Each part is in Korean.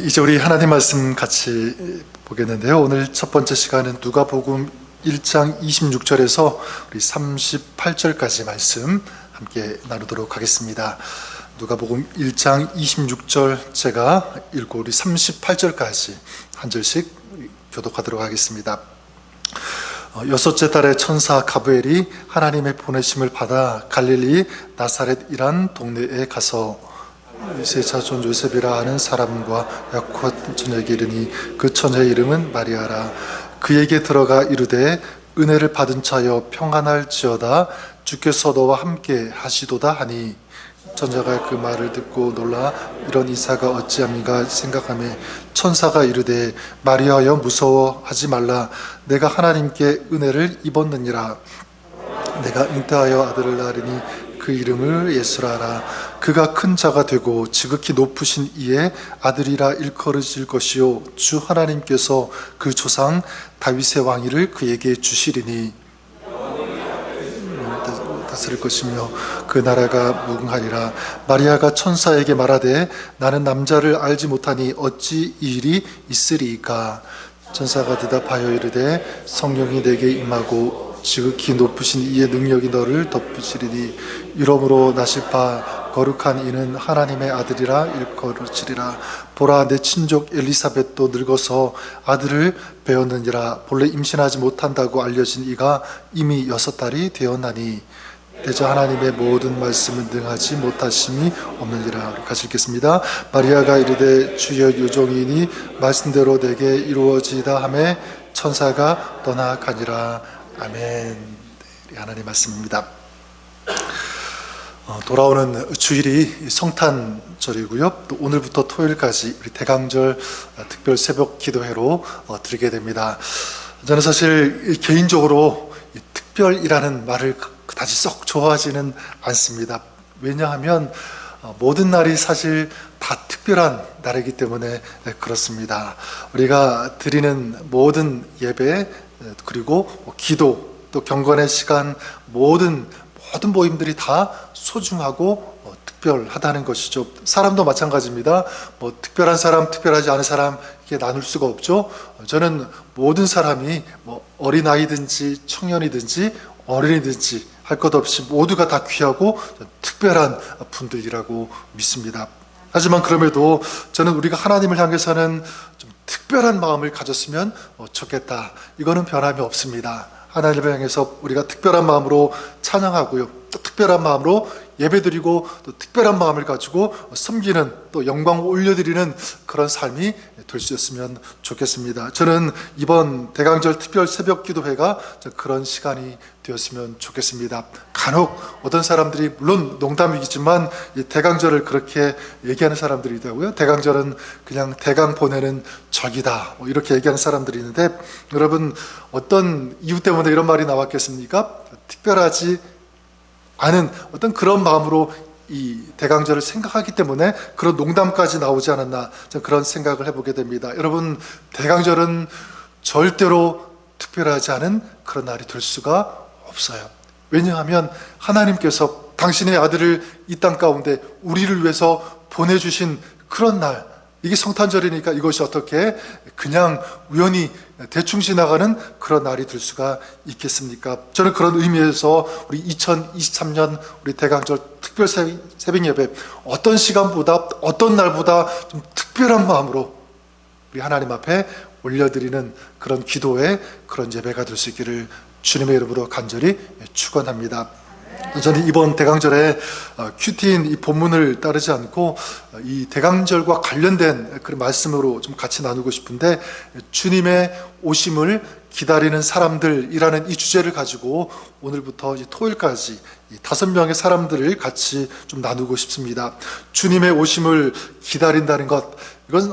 이제 우리 하나님 말씀 같이 보겠는데요. 오늘 첫 번째 시간은 누가복음 1장 26절에서 우리 38절까지 말씀 함께 나누도록 하겠습니다. 누가복음 1장 26절 제가 읽고 우리 38절까지 한 절씩 교독하도록 하겠습니다. 여섯째 달에 천사 가브엘이 하나님의 보내심을 받아 갈릴리 나사렛이란 동네에 가서 유세 자손 요셉이라 하는 사람과 약혼 처녀에게 이르니 그 처녀의 이름은 마리아라. 그에게 들어가 이르되 은혜를 받은 자여 평안할지어다, 주께서 너와 함께 하시도다 하니, 천사가 그 말을 듣고 놀라 이런 이사가 어찌함인가 생각하며 천사가 이르되 마리아여 무서워하지 말라. 내가 하나님께 은혜를 입었느니라. 내가 잉태하여 아들을 낳으리니 그 이름을 예수라 하라. 그가 큰 자가 되고 지극히 높으신 이의 아들이라 일컬어질 것이요 주 하나님께서 그 조상 다윗의 왕위를 그에게 주시리니 다스릴 것이며 그 나라가 무궁하리라. 마리아가 천사에게 말하되 나는 남자를 알지 못하니 어찌 이 일이 있으리이까. 천사가 대답하여 이르되 성령이 내게 임하고 지극히 높으신 이의 능력이 너를 덮으시리니 이러므로 나실 바 거룩한 이는 하나님의 아들이라 일컬어지리라. 보라, 내 친족 엘리사벳도 늙어서 아들을 배었느니라. 본래 임신하지 못한다고 알려진 이가 이미 6달이 되었나니 대저 하나님의 모든 말씀은 능하지 못하심이 없느니라. 같이 읽겠습니다. 마리아가 이르되 주여 요종이니 말씀대로 내게 이루어지다 하매 천사가 떠나가니라. 아멘. 하나님 말씀입니다. 돌아오는 주일이 성탄절이고요. 또 오늘부터 토요일까지 우리 대강절 특별 새벽 기도회로 드리게 됩니다. 저는 사실 개인적으로 특별이라는 말을 그다지 썩 좋아하지는 않습니다. 왜냐하면 모든 날이 사실 다 특별한 날이기 때문에 그렇습니다. 우리가 드리는 모든 예배 그리고 기도 또 경건의 시간 모든 모임들이 다 소중하고 특별하다는 것이죠. 사람도 마찬가지입니다. 특별한 사람, 특별하지 않은 사람 이렇게 나눌 수가 없죠. 저는 모든 사람이 어린아이든지 청년이든지 어린이든지 할 것 없이 모두가 다 귀하고 특별한 분들이라고 믿습니다. 하지만 그럼에도 저는 우리가 하나님을 향해서는 좀 특별한 마음을 가졌으면 좋겠다. 이거는 변함이 없습니다. 하나님을 향해서 우리가 특별한 마음으로 찬양하고요, 또 특별한 마음으로 예배드리고 또 특별한 마음을 가지고 섬기는 또 영광을 올려드리는 그런 삶이 될 수 있으면 좋겠습니다. 저는 이번 대강절 특별 새벽 기도회가 그런 시간이 되었으면 좋겠습니다. 간혹 어떤 사람들이 물론 농담이겠지만 이 대강절을 그렇게 얘기하는 사람들이 있다고요. 대강절은 그냥 대강 보내는 적이다 이렇게 얘기하는 사람들이 있는데, 여러분 어떤 이유 때문에 이런 말이 나왔겠습니까? 특별하지 않은 어떤 그런 마음으로 이 대강절을 생각하기 때문에 그런 농담까지 나오지 않았나, 저는 그런 생각을 해보게 됩니다. 여러분, 대강절은 절대로 특별하지 않은 그런 날이 될 수가 없어요. 왜냐하면 하나님께서 당신의 아들을 이 땅 가운데 우리를 위해서 보내주신 그런 날, 이게 성탄절이니까 이것이 어떻게 그냥 우연히 대충 지나가는 그런 날이 될 수가 있겠습니까? 저는 그런 의미에서 우리 2023년 우리 대강절 특별 새벽 예배, 어떤 시간보다 어떤 날보다 좀 특별한 마음으로 우리 하나님 앞에 올려드리는 그런 기도의 그런 예배가 될 수 있기를 주님의 이름으로 간절히 축원합니다. 저는 이번 대강절에 큐티인 이 본문을 따르지 않고 이 대강절과 관련된 그런 말씀으로 좀 같이 나누고 싶은데, 주님의 오심을 기다리는 사람들이라는 이 주제를 가지고 오늘부터 토요일까지 이 5명의 사람들을 같이 좀 나누고 싶습니다. 주님의 오심을 기다린다는 것, 이건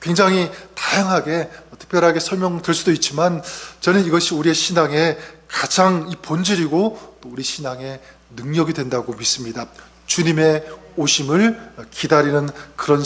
굉장히 다양하게 특별하게 설명될 수도 있지만, 저는 이것이 우리의 신앙의 가장 이 본질이고 또 우리 신앙의 능력이 된다고 믿습니다. 주님의 오심을 기다리는 그런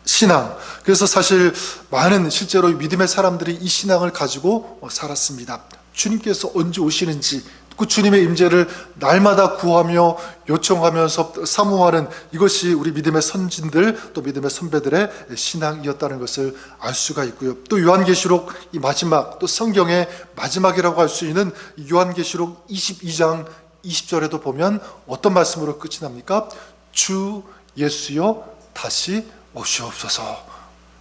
신앙. 그래서 사실 많은 실제로 믿음의 사람들이 이 신앙을 가지고 살았습니다. 주님께서 언제 오시는지 그 주님의 임재를 날마다 구하며 요청하면서 사모하는 이것이 우리 믿음의 선진들 또 믿음의 선배들의 신앙이었다는 것을 알 수가 있고요. 또 요한계시록 이 마지막 또 성경의 마지막이라고 할 수 있는 요한계시록 22장 20절에도 보면 어떤 말씀으로 끝이 납니까? 주 예수여 다시 오시옵소서.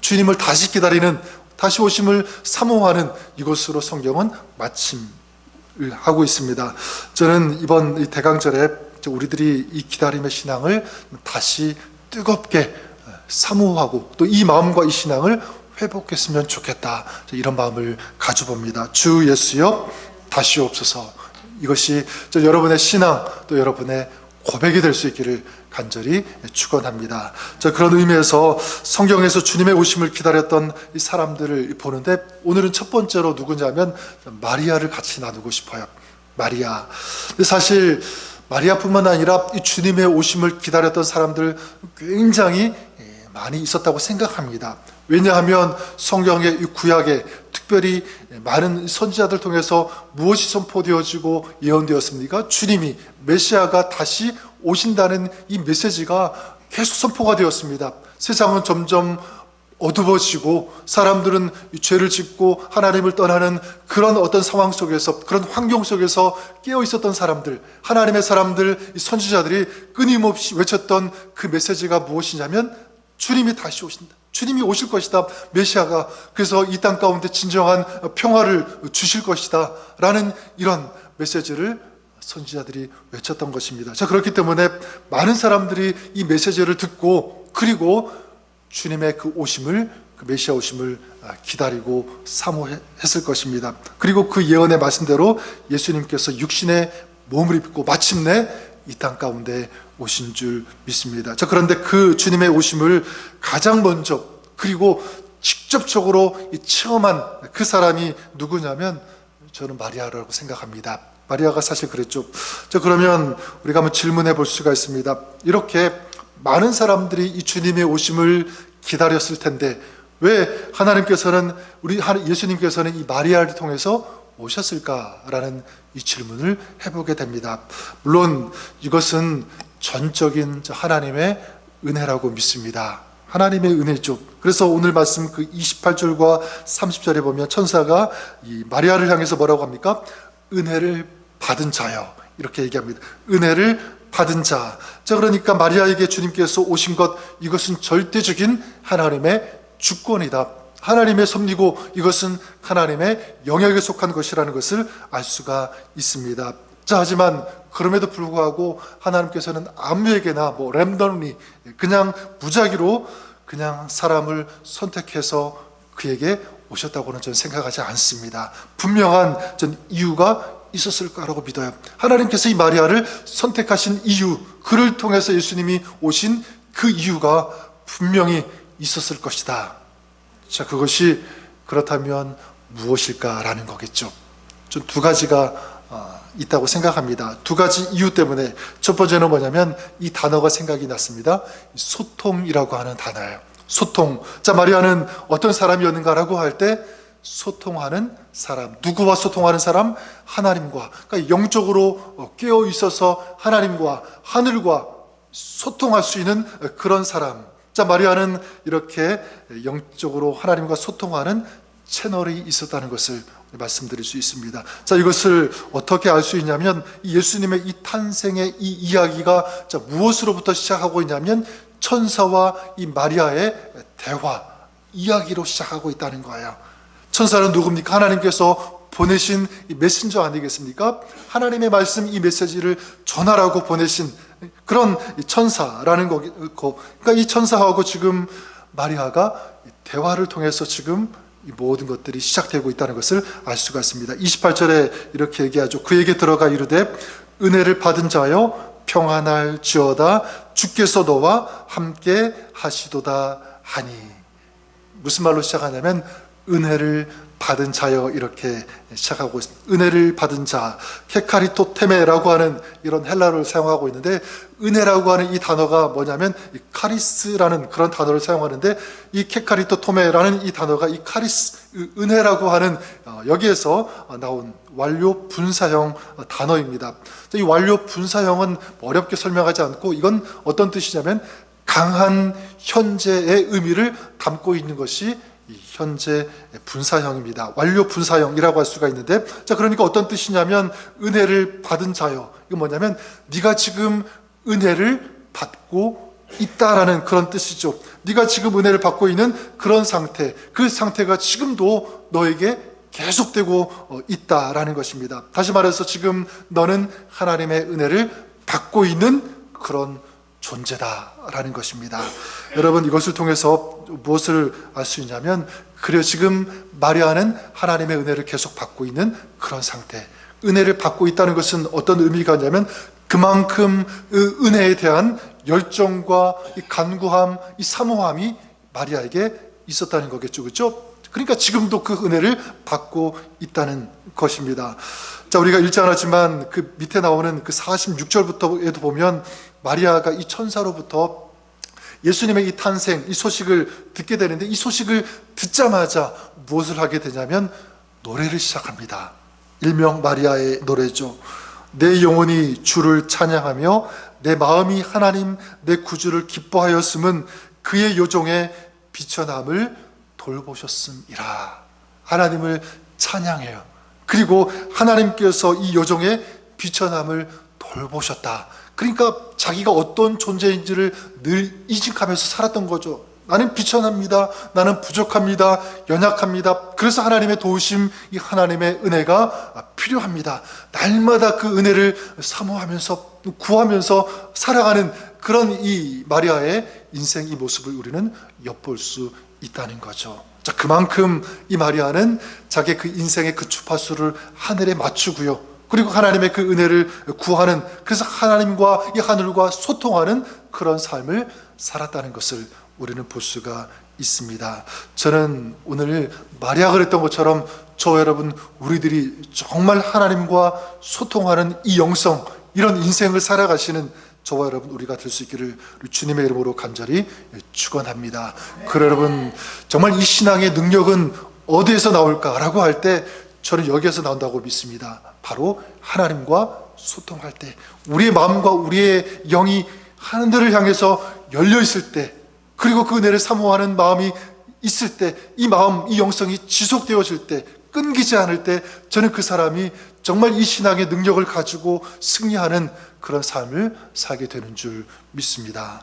주님을 다시 기다리는, 다시 오심을 사모하는 이것으로 성경은 마침을 하고 있습니다. 저는 이번 대강절에 우리들이 이 기다림의 신앙을 다시 뜨겁게 사모하고 또 이 마음과 이 신앙을 회복했으면 좋겠다, 이런 마음을 가져봅니다. 주 예수여 다시 오옵소서. 이것이 여러분의 신앙 또 여러분의 고백이 될 수 있기를 간절히 축원합니다. 그런 의미에서 성경에서 주님의 오심을 기다렸던 이 사람들을 보는데 오늘은 첫 번째로 누구냐면 마리아를 같이 나누고 싶어요. 마리아. 사실 마리아뿐만 아니라 이 주님의 오심을 기다렸던 사람들 굉장히 많이 있었다고 생각합니다. 왜냐하면 성경의 이 구약에 특별히 많은 선지자들 통해서 무엇이 선포되어지고 예언되었습니까? 주님이 메시아가 다시 오신다는 이 메시지가 계속 선포가 되었습니다. 세상은 점점 어두워지고 사람들은 죄를 짓고 하나님을 떠나는 그런 어떤 상황 속에서, 그런 환경 속에서 깨어 있었던 사람들, 하나님의 사람들, 선지자들이 끊임없이 외쳤던 그 메시지가 무엇이냐면 주님이 다시 오신다, 주님이 오실 것이다, 메시아가 그래서 이 땅 가운데 진정한 평화를 주실 것이다 라는 이런 메시지를 선지자들이 외쳤던 것입니다. 그렇기 때문에 많은 사람들이 이 메시지를 듣고 그리고 주님의 그 오심을, 그 메시아 오심을 기다리고 사모했을 것입니다. 그리고 그 예언의 말씀대로 예수님께서 육신의 몸을 입고 마침내 이 땅 가운데 오신 줄 믿습니다. 그런데 그 주님의 오심을 가장 먼저 그리고 직접적으로 체험한 그 사람이 누구냐면 저는 마리아라고 생각합니다. 마리아가 사실 그랬죠. 그러면 우리가 한번 질문해 볼 수가 있습니다. 이렇게 많은 사람들이 이 주님의 오심을 기다렸을 텐데 왜 하나님께서는, 우리 예수님께서는 이 마리아를 통해서 오셨을까라는 이 질문을 해보게 됩니다. 물론 이것은 전적인 하나님의 은혜라고 믿습니다. 하나님의 은혜죠. 그래서 오늘 말씀 그 28절과 30절에 보면 천사가 이 마리아를 향해서 뭐라고 합니까? 은혜를 받은 자요, 이렇게 얘기합니다. 은혜를 받은 자. 그러니까 마리아에게 주님께서 오신 것, 이것은 절대적인 하나님의 주권이다, 하나님의 섭리고 이것은 하나님의 영역에 속한 것이라는 것을 알 수가 있습니다. 하지만 그럼에도 불구하고 하나님께서는 아무에게나 랜덤리, 그냥 무작위로 그냥 사람을 선택해서 그에게 오셨다고는 저는 생각하지 않습니다. 분명한 이유가 있었을 거라고 믿어요. 하나님께서 이 마리아를 선택하신 이유, 그를 통해서 예수님이 오신 그 이유가 분명히 있었을 것이다. 그것이 그렇다면 무엇일까라는 거겠죠. 좀 두 가지가 있다고 생각합니다. 두 가지 이유 때문에. 첫 번째는 뭐냐면 이 단어가 생각이 났습니다. 소통이라고 하는 단어예요. 소통. 마리아는 어떤 사람이었는가라고 할 때 소통하는 사람. 누구와 소통하는 사람? 하나님과. 그러니까 영적으로 깨어 있어서 하나님과 하늘과 소통할 수 있는 그런 사람. 마리아는 이렇게 영적으로 하나님과 소통하는 채널이 있었다는 것을 말씀드릴 수 있습니다. 이것을 어떻게 알 수 있냐면 예수님의 이 탄생의 이 이야기가 무엇으로부터 시작하고 있냐면 천사와 이 마리아의 대화, 이야기로 시작하고 있다는 거예요. 천사는 누굽니까? 하나님께서 보내신 이 메신저 아니겠습니까? 하나님의 말씀, 이 메시지를 전하라고 보내신 그런 천사라는 거고, 그러니까 이 천사하고 지금 마리아가 대화를 통해서 지금 이 모든 것들이 시작되고 있다는 것을 알 수가 있습니다. 28절에 이렇게 얘기하죠. 그에게 들어가 이르되 은혜를 받은 자여 평안할지어다, 주께서 너와 함께 하시도다 하니. 무슨 말로 시작하냐면 은혜를 받은 자여 이렇게 시작하고 있습니다. 은혜를 받은 자, 케카리토테메라고 하는 이런 헬라어를 사용하고 있는데, 은혜라고 하는 이 단어가 뭐냐면 이 카리스라는 그런 단어를 사용하는데, 이 케카리토토메라는 이 단어가 이 카리스, 은혜라고 하는 여기에서 나온 완료 분사형 단어입니다. 이 완료 분사형은 어렵게 설명하지 않고, 이건 어떤 뜻이냐면 강한 현재의 의미를 담고 있는 것이 이 현재 분사형입니다. 완료 분사형이라고 할 수가 있는데, 자, 그러니까 어떤 뜻이냐면 은혜를 받은 자요. 이거 뭐냐면 네가 지금 은혜를 받고 있다라는 그런 뜻이죠. 네가 지금 은혜를 받고 있는 그런 상태, 그 상태가 지금도 너에게 계속되고 있다라는 것입니다. 다시 말해서 지금 너는 하나님의 은혜를 받고 있는 그런 존재다라는 것입니다. 여러분, 이것을 통해서 무엇을 알 수 있냐면, 그래 지금 마리아는 하나님의 은혜를 계속 받고 있는 그런 상태, 은혜를 받고 있다는 것은 어떤 의미가 있냐면 그만큼 은혜에 대한 열정과 이 간구함, 이 사모함이 마리아에게 있었다는 거겠죠, 그렇죠? 그러니까 지금도 그 은혜를 받고 있다는 것입니다. 자, 우리가 읽지 않았지만 그 밑에 나오는 그 46절부터에도 보면 마리아가 이 천사로부터 예수님의 이 탄생, 이 소식을 듣게 되는데, 이 소식을 듣자마자 무엇을 하게 되냐면 노래를 시작합니다. 일명 마리아의 노래죠. 내 영혼이 주를 찬양하며 내 마음이 하나님 내 구주를 기뻐하였음은 그의 요종에 비천함을 돌보셨음이라. 하나님을 찬양해요. 그리고 하나님께서 이 요종의 비천함을 돌보셨다. 그러니까 자기가 어떤 존재인지를 늘 인식하면서 살았던 거죠. 나는 비천합니다. 나는 부족합니다. 연약합니다. 그래서 하나님의 도우심, 이 하나님의 은혜가 필요합니다. 날마다 그 은혜를 사모하면서 구하면서 살아가는 그런 이 마리아의 인생, 이 모습을 우리는 엿볼 수 있다는 거죠. 자, 그만큼 이 마리아는 자기의 그 인생의 그 주파수를 하늘에 맞추고요. 그리고 하나님의 그 은혜를 구하는, 그래서 하나님과 이 하늘과 소통하는 그런 삶을 살았다는 것을 우리는 볼 수가 있습니다. 저는 오늘 마리아가 그랬던 것처럼 저와 여러분, 우리들이 정말 하나님과 소통하는 이 영성, 이런 인생을 살아가시는 저와 여러분 우리가 될 수 있기를 주님의 이름으로 간절히 축원합니다. 그래 여러분, 정말 이 신앙의 능력은 어디에서 나올까라고 할 때 저는 여기에서 나온다고 믿습니다. 바로 하나님과 소통할 때, 우리의 마음과 우리의 영이 하늘을 향해서 열려 있을 때, 그리고 그 은혜를 사모하는 마음이 있을 때, 이 마음, 이 영성이 지속되어질 때, 끊기지 않을 때, 저는 그 사람이 정말 이 신앙의 능력을 가지고 승리하는 그런 삶을 살게 되는 줄 믿습니다.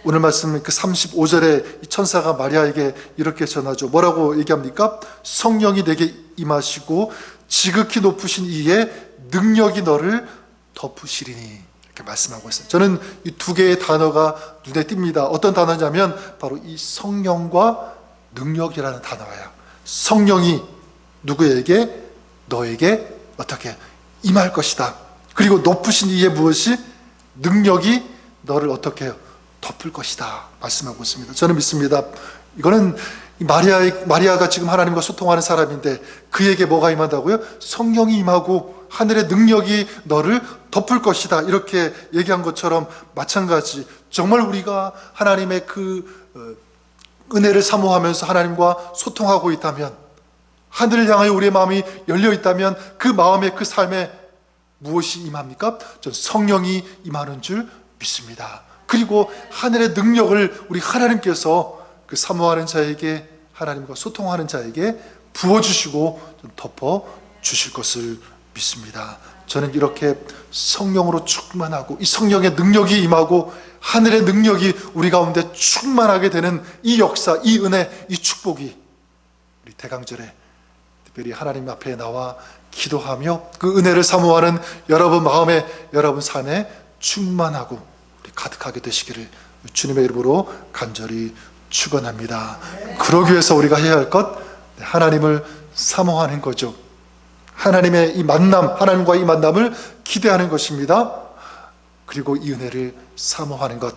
오늘 말씀 그 35절에 이 천사가 마리아에게 이렇게 전하죠. 뭐라고 얘기합니까? 성령이 내게 임하시고 지극히 높으신 이의 능력이 너를 덮으시리니, 이렇게 말씀하고 있어요. 저는 이 두 개의 단어가 눈에 띕니다. 어떤 단어냐면 바로 이 성령과 능력이라는 단어예요. 성령이 누구에게? 너에게 어떻게 임할 것이다. 그리고 높으신 이의 무엇이? 능력이 너를 어떻게 해요? 덮을 것이다 말씀하고 있습니다. 저는 믿습니다. 이거는 마리아가 지금 하나님과 소통하는 사람인데 그에게 뭐가 임한다고요? 성령이 임하고 하늘의 능력이 너를 덮을 것이다, 이렇게 얘기한 것처럼 마찬가지, 정말 우리가 하나님의 그 은혜를 사모하면서 하나님과 소통하고 있다면, 하늘을 향하여 우리의 마음이 열려 있다면 그 마음에, 그 삶에 무엇이 임합니까? 전 성령이 임하는 줄 믿습니다. 그리고 하늘의 능력을 우리 하나님께서 그 사모하는 자에게, 하나님과 소통하는 자에게 부어주시고 덮어 주실 것을 믿습니다. 저는 이렇게 성령으로 충만하고 이 성령의 능력이 임하고 하늘의 능력이 우리 가운데 충만하게 되는 이 역사, 이 은혜, 이 축복이 우리 대강절에 특별히 하나님 앞에 나와 기도하며 그 은혜를 사모하는 여러분 마음에, 여러분 삶에 충만하고 가득하게 되시기를 주님의 이름으로 간절히 축원합니다. 그러기 위해서 우리가 해야 할 것, 하나님을 사모하는 거죠. 하나님의 이 만남, 하나님과 이 만남을 기대하는 것입니다. 그리고 이 은혜를 사모하는 것,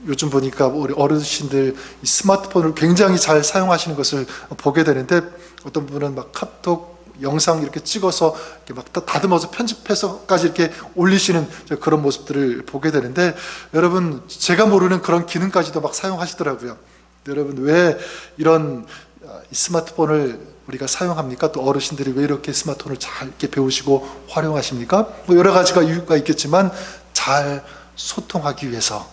요즘 보니까 우리 어르신들 이 스마트폰을 굉장히 잘 사용하시는 것을 보게 되는데, 어떤 분은 막 카톡 영상 이렇게 찍어서 이렇게 막 다듬어서 편집해서까지 이렇게 올리시는 그런 모습들을 보게 되는데, 여러분 제가 모르는 그런 기능까지도 막 사용하시더라고요. 여러분 왜 이런 스마트폰을 우리가 사용합니까? 또 어르신들이 왜 이렇게 스마트폰을 잘 이렇게 배우시고 활용하십니까? 뭐 여러 가지가 이유가 있겠지만 잘 소통하기 위해서,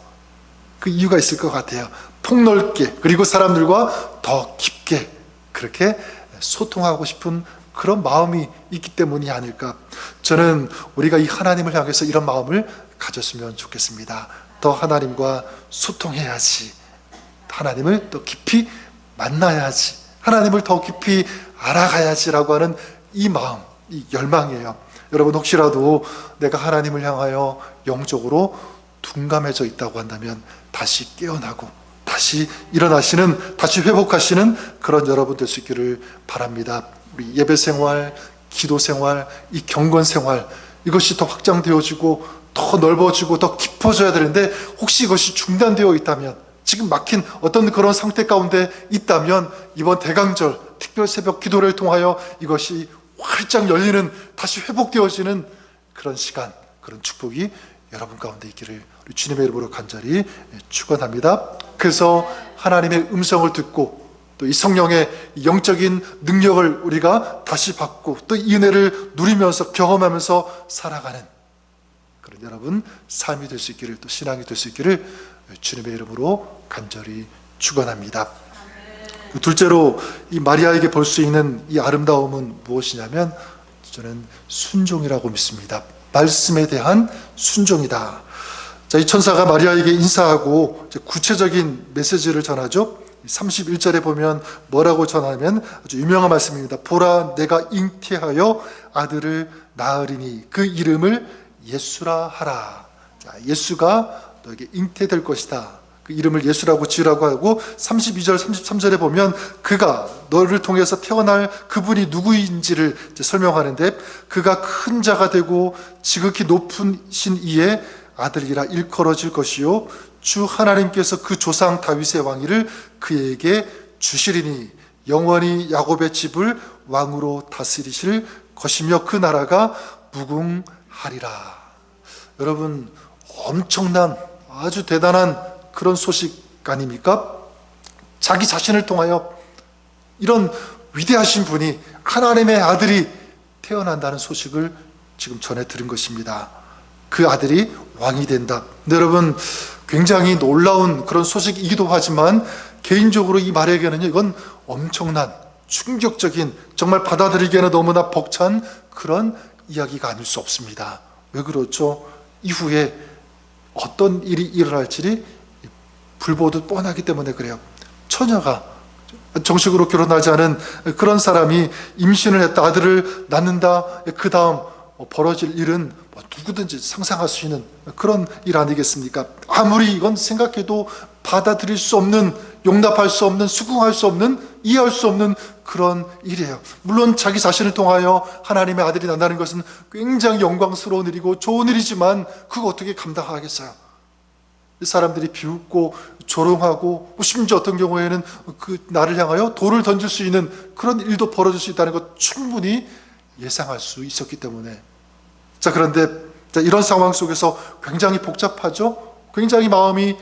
그 이유가 있을 것 같아요. 폭넓게, 그리고 사람들과 더 깊게 그렇게 소통하고 싶은 그런 마음이 있기 때문이 아닐까. 저는 우리가 이 하나님을 향해서 이런 마음을 가졌으면 좋겠습니다. 더 하나님과 소통해야지, 하나님을 더 깊이 만나야지, 하나님을 더 깊이 알아가야지라고 하는 이 마음, 이 열망이에요. 여러분 혹시라도 내가 하나님을 향하여 영적으로 둔감해져 있다고 한다면 다시 깨어나고 다시 일어나시는, 다시 회복하시는 그런 여러분 될 수 있기를 바랍니다. 우리 예배 생활, 기도 생활, 이 경건 생활, 이것이 더 확장되어지고 더 넓어지고 더 깊어져야 되는데, 혹시 이것이 중단되어 있다면, 지금 막힌 어떤 그런 상태 가운데 있다면, 이번 대강절 특별 새벽 기도를 통하여 이것이 활짝 열리는, 다시 회복되어지는 그런 시간, 그런 축복이 여러분 가운데 있기를 우리 주님의 이름으로 간절히 축원합니다. 그래서 하나님의 음성을 듣고 또 이 성령의 영적인 능력을 우리가 다시 받고 또 이 은혜를 누리면서 경험하면서 살아가는 그런 여러분 삶이 될 수 있기를, 또 신앙이 될 수 있기를 주님의 이름으로 간절히 축원합니다. 둘째로 이 마리아에게 볼 수 있는 이 아름다움은 무엇이냐면, 저는 순종이라고 믿습니다. 말씀에 대한 순종이다. 자, 이 천사가 마리아에게 인사하고 구체적인 메시지를 전하죠. 31절에 보면 뭐라고 전하면 아주 유명한 말씀입니다. 보라, 내가 잉태하여 아들을 낳으리니 그 이름을 예수라 하라. 자, 예수가 너에게 잉태될 것이다. 그 이름을 예수라고 지으라고 하고, 32절 33절에 보면 그가 너를 통해서 태어날 그분이 누구인지를 설명하는데, 그가 큰 자가 되고 지극히 높으신 이의 아들이라 일컬어질 것이요 주 하나님께서 그 조상 다윗의 왕위를 그에게 주시리니 영원히 야곱의 집을 왕으로 다스리실 것이며 그 나라가 무궁하리라. 여러분 엄청난, 아주 대단한 그런 소식 아닙니까? 자기 자신을 통하여 이런 위대하신 분이, 하나님의 아들이 태어난다는 소식을 지금 전해 들은 것입니다. 그 아들이 왕이 된다. 여러분 굉장히 놀라운 그런 소식이기도 하지만, 개인적으로 이 마리아에게는 이건 엄청난 충격적인, 정말 받아들이기에는 너무나 벅찬 그런 이야기가 아닐 수 없습니다. 왜 그렇죠? 이후에 어떤 일이 일어날지 불보듯 뻔하기 때문에 그래요. 처녀가, 정식으로 결혼하지 않은 그런 사람이 임신을 했다, 아들을 낳는다, 그 다음 벌어질 일은 누구든지 상상할 수 있는 그런 일 아니겠습니까? 아무리 이건 생각해도 받아들일 수 없는, 용납할 수 없는, 수긍할 수 없는, 이해할 수 없는 그런 일이에요. 물론 자기 자신을 통하여 하나님의 아들이 난다는 것은 굉장히 영광스러운 일이고 좋은 일이지만, 그거 어떻게 감당하겠어요? 사람들이 비웃고 조롱하고, 심지어 어떤 경우에는 그 나를 향하여 돌을 던질 수 있는 그런 일도 벌어질 수 있다는 것 충분히 예상할 수 있었기 때문에. 자, 그런데 이런 상황 속에서 굉장히 복잡하죠? 굉장히 마음이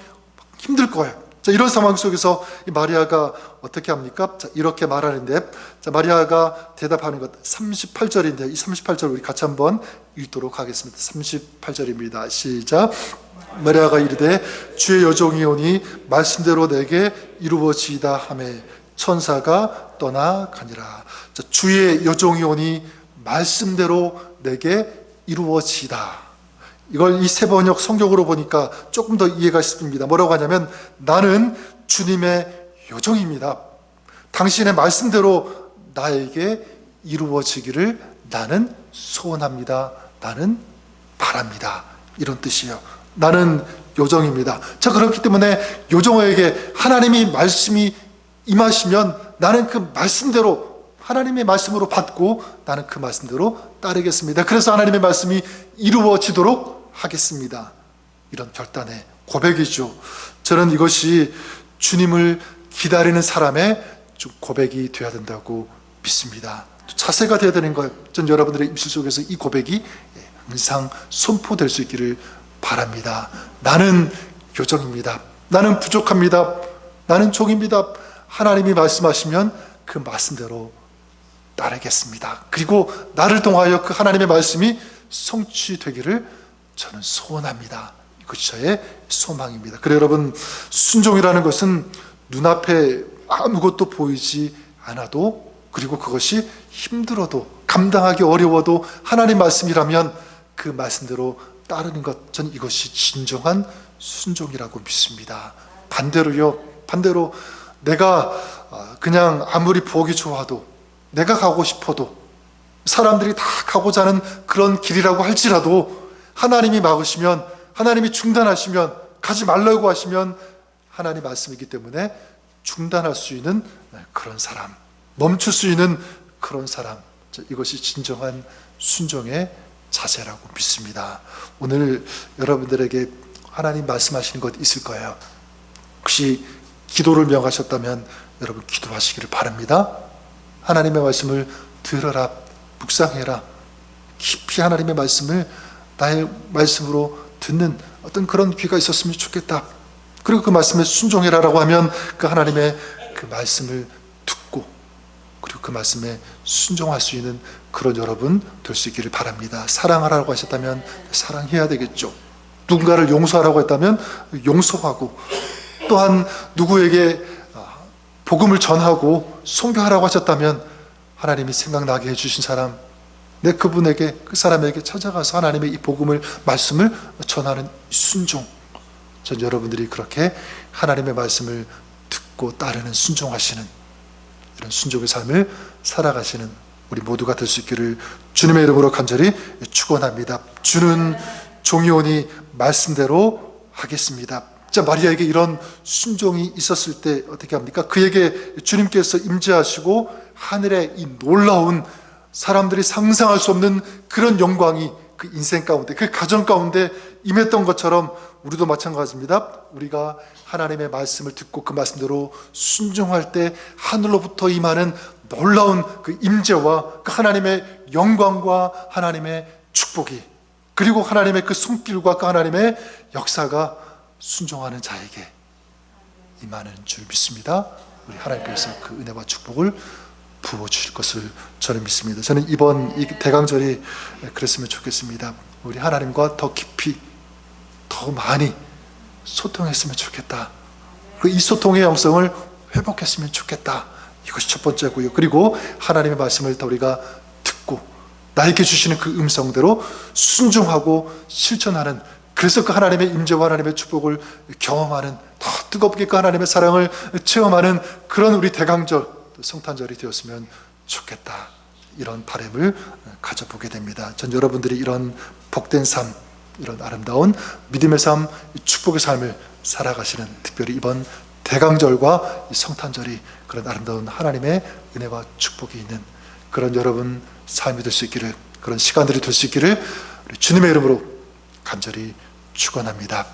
힘들 거예요. 자, 이런 상황 속에서 이 마리아가 어떻게 합니까? 자, 이렇게 말하는데, 자, 마리아가 대답하는 것 38절인데, 이 38절 우리 같이 한번 읽도록 하겠습니다. 38절입니다. 시작. 마리아가 이르되 주의 여종이 오니 말씀대로 내게 이루어지이다 하매 천사가 떠나가니라. 자, 주의 여종이 오니 말씀대로 내게 이루어지이다. 이걸 이 세 번역 성경으로 보니까 조금 더 이해가 쉽습니다. 뭐라고 하냐면, 나는 주님의 여종입니다. 당신의 말씀대로 나에게 이루어지기를 나는 소원합니다. 나는 바랍니다. 이런 뜻이에요. 나는 요정입니다. 자, 그렇기 때문에 요정에게 하나님이 말씀이 임하시면 나는 그 말씀대로, 하나님의 말씀으로 받고 나는 그 말씀대로 따르겠습니다. 그래서 하나님의 말씀이 이루어지도록 하겠습니다. 이런 결단의 고백이죠. 저는 이것이 주님을 기다리는 사람의 좀 고백이 되어야 된다고 믿습니다. 자세가 되어야 되는 거예요. 전 여러분들의 입술 속에서 이 고백이 항상 선포될 수 있기를 바랍니다. 나는 요정입니다. 나는 부족합니다. 나는 종입니다. 하나님이 말씀하시면 그 말씀대로 따르겠습니다. 그리고 나를 통하여 그 하나님의 말씀이 성취되기를 저는 소원합니다. 이것이 저의 소망입니다. 그래 여러분, 순종이라는 것은 눈앞에 아무것도 보이지 않아도, 그리고 그것이 힘들어도, 감당하기 어려워도 하나님 말씀이라면 그 말씀대로 따르는 것, 저는 이것이 진정한 순종이라고 믿습니다. 반대로 내가 그냥 아무리 보기 좋아도, 내가 가고 싶어도, 사람들이 다 가고자 하는 그런 길이라고 할지라도 하나님이 막으시면, 하나님이 중단하시면, 가지 말라고 하시면 하나님 말씀이기 때문에 중단할 수 있는 그런 사람, 멈출 수 있는 그런 사람, 이것이 진정한 순종의 자세라고 믿습니다. 오늘 여러분들에게 하나님 말씀하시는 것 있을 거예요. 혹시 기도를 명하셨다면 여러분 기도하시기를 바랍니다. 하나님의 말씀을 들어라, 묵상해라. 깊이 하나님의 말씀을 나의 말씀으로 듣는 어떤 그런 귀가 있었으면 좋겠다. 그리고 그 말씀에 순종해라라고 하면 그 하나님의 그 말씀을 듣고, 그리고 그 말씀에 순종할 수 있는 그런 여러분 될 수 있기를 바랍니다. 사랑하라고 하셨다면 사랑해야 되겠죠. 누군가를 용서하라고 했다면 용서하고, 또한 누구에게 복음을 전하고 선교하라고 하셨다면 하나님이 생각나게 해주신 사람, 내 그분에게, 그 사람에게 찾아가서 하나님의 이 복음을, 말씀을 전하는 순종, 전 여러분들이 그렇게 하나님의 말씀을 듣고 따르는, 순종하시는 이런 순종의 삶을 살아가시는 우리 모두가 될 수 있기를 주님의 이름으로 간절히 축원합니다. 주는 종이오니 말씀대로 하겠습니다. 자, 마리아에게 이런 순종이 있었을 때 어떻게 합니까? 그에게 주님께서 임재하시고 하늘의 이 놀라운, 사람들이 상상할 수 없는 그런 영광이 그 인생 가운데, 그 가정 가운데 임했던 것처럼 우리도 마찬가지입니다. 우리가 하나님의 말씀을 듣고 그 말씀대로 순종할 때 하늘로부터 임하는 놀라운 그 임재와 그 하나님의 영광과 하나님의 축복이, 그리고 하나님의 그 손길과 그 하나님의 역사가 순종하는 자에게 임하는 줄 믿습니다. 우리 하나님께서 그 은혜와 축복을 부어주실 것을 저는 믿습니다. 저는 이번 이 대강절이 그랬으면 좋겠습니다. 우리 하나님과 더 깊이, 더 많이 소통했으면 좋겠다. 이 소통의 영성을 회복했으면 좋겠다. 이것이 첫 번째고요. 그리고 하나님의 말씀을 더 우리가 듣고 나에게 주시는 그 음성대로 순종하고 실천하는, 그래서 그 하나님의 임재와 하나님의 축복을 경험하는, 더 뜨겁게 그 하나님의 사랑을 체험하는 그런 우리 대강절, 성탄절이 되었으면 좋겠다. 이런 바람을 가져보게 됩니다. 전 여러분들이 이런 복된 삶, 이런 아름다운 믿음의 삶, 축복의 삶을 살아가시는, 특별히 이번 대강절과 성탄절이 그런 아름다운 하나님의 은혜와 축복이 있는 그런 여러분 삶이 될 수 있기를, 그런 시간들이 될 수 있기를 주님의 이름으로 간절히 축원합니다.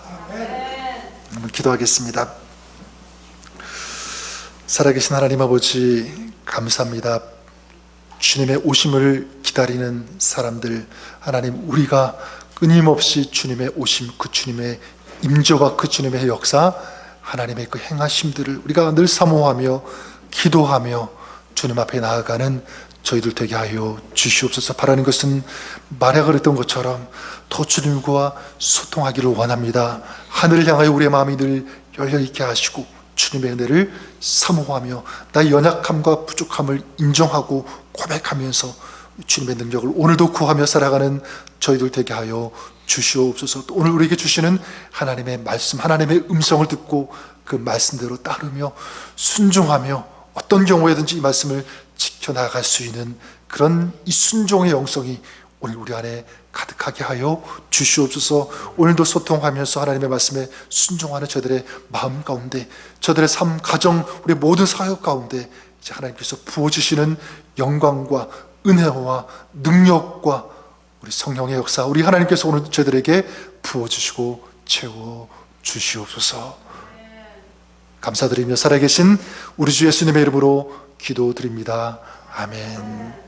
한번 기도하겠습니다. 살아계신 하나님 아버지, 감사합니다. 주님의 오심을 기다리는 사람들, 하나님, 우리가 끊임없이 주님의 오심, 그 주님의 임재와 그 주님의 역사, 하나님의 그 행하심들을 우리가 늘 사모하며 기도하며 주님 앞에 나아가는 저희들 되게 하여 주시옵소서. 바라는 것은 마리아가 그랬던 것처럼 더 주님과 소통하기를 원합니다. 하늘을 향하여 우리의 마음이 늘 열려있게 하시고 주님의 은혜를 사모하며 나의 연약함과 부족함을 인정하고 고백하면서 주님의 능력을 오늘도 구하며 살아가는 저희들 되게 하여 주시옵소서. 또 오늘 우리에게 주시는 하나님의 말씀, 하나님의 음성을 듣고 그 말씀대로 따르며 순종하며 어떤 경우에든지 이 말씀을 지켜나갈 수 있는 그런 이 순종의 영성이 오늘 우리 안에 가득하게 하여 주시옵소서. 오늘도 소통하면서 하나님의 말씀에 순종하는 저들의 마음 가운데, 저들의 삶, 가정, 우리 모든 사역 가운데 이제 하나님께서 부어주시는 영광과 은혜와 능력과 우리 성령의 역사, 우리 하나님께서 오늘 저들에게 부어주시고 채워 주시옵소서. 감사드리며 살아계신 우리 주 예수님의 이름으로 기도드립니다. 아멘.